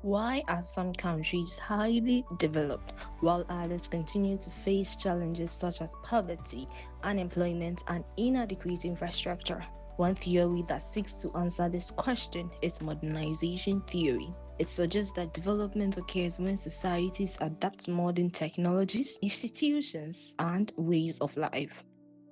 Why are some countries highly developed while others continue to face challenges such as poverty, unemployment, and inadequate infrastructure? One theory that seeks to answer this question is modernization theory. It suggests that development occurs when societies adapt modern technologies, institutions, and ways of life.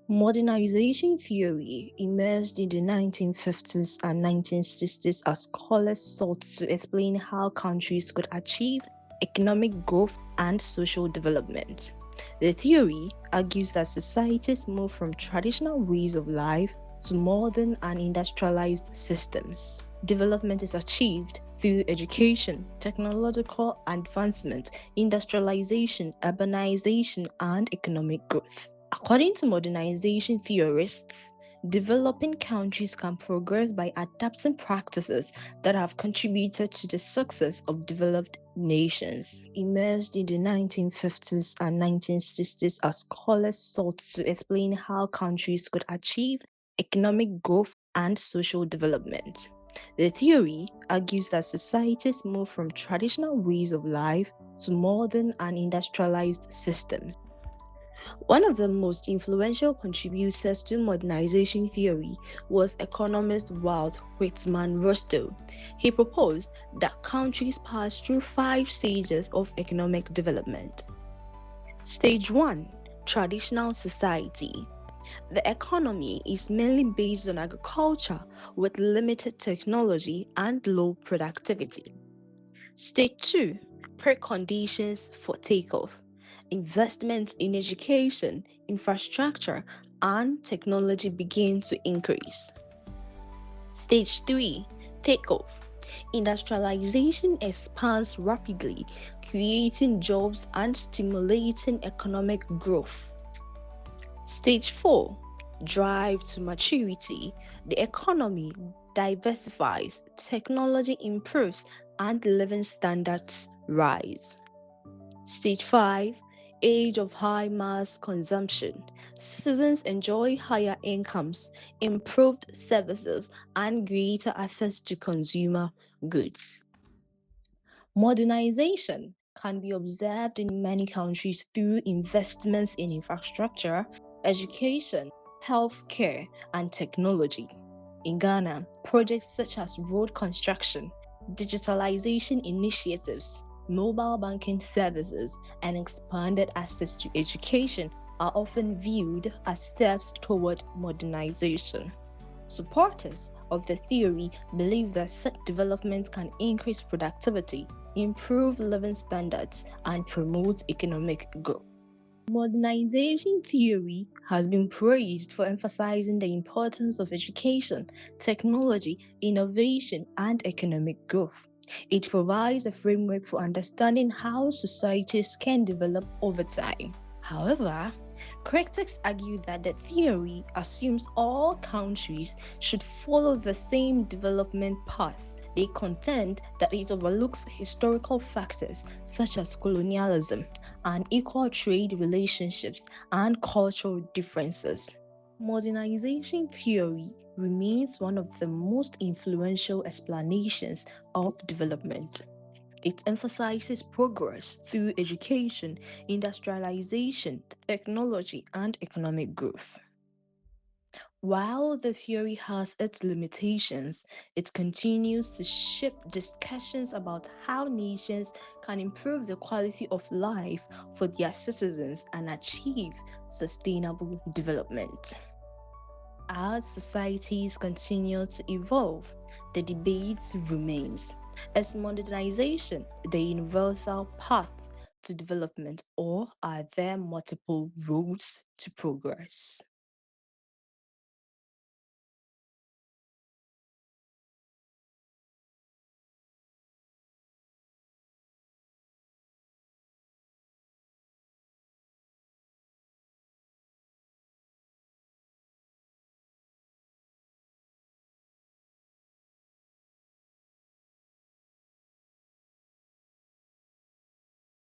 Modernization theory emerged in the 1950s and 1960s as scholars sought to explain how countries could achieve economic growth and social development. The theory argues that societies move from traditional ways of life to modern and industrialized systems. Development is achieved through education, technological advancement, industrialization, urbanization, and economic growth. According to modernization theorists, developing countries can progress by adapting practices that have contributed to the success of developed nations. Emerged in the 1950s and 1960s as scholars sought to explain how countries could achieve economic growth and social development. The theory argues that societies move from traditional ways of life to modern and industrialized systems. One of the most influential contributors to modernization theory was economist Walt Whitman Rustow. He proposed that countries pass through 5 stages of economic development. Stage 1: Traditional society. The economy is mainly based on agriculture with limited technology and low productivity. Stage 2: Preconditions for takeoff. Investments in education, infrastructure, and technology begin to increase. Stage 3: Takeoff. Industrialization expands rapidly, creating jobs and stimulating economic growth. Stage 4: Drive to maturity. The economy diversifies, technology improves, and living standards rise. Stage 5: Age of high mass consumption. Citizens enjoy higher incomes, improved services, and greater access to consumer goods. Modernization can be observed in many countries through investments in infrastructure, education, healthcare, and technology. In Ghana, projects such as road construction, digitalization initiatives, mobile banking services, and expanded access to education are often viewed as steps toward modernization. Supporters of the theory believe that such developments can increase productivity, improve living standards, and promote economic growth. Modernization theory has been praised for emphasizing the importance of education, technology, innovation, and economic growth. It provides a framework for understanding how societies can develop over time. However, critics argue that the theory assumes all countries should follow the same development path. They contend that it overlooks historical factors such as colonialism, unequal trade relationships, and cultural differences. Modernization theory remains one of the most influential explanations of development. It emphasizes progress through education, industrialization, technology, and economic growth. While the theory has its limitations, it continues to shape discussions about how nations can improve the quality of life for their citizens and achieve sustainable development. As societies continue to evolve, the debate remains. Is modernization the universal path to development, or are there multiple roads to progress?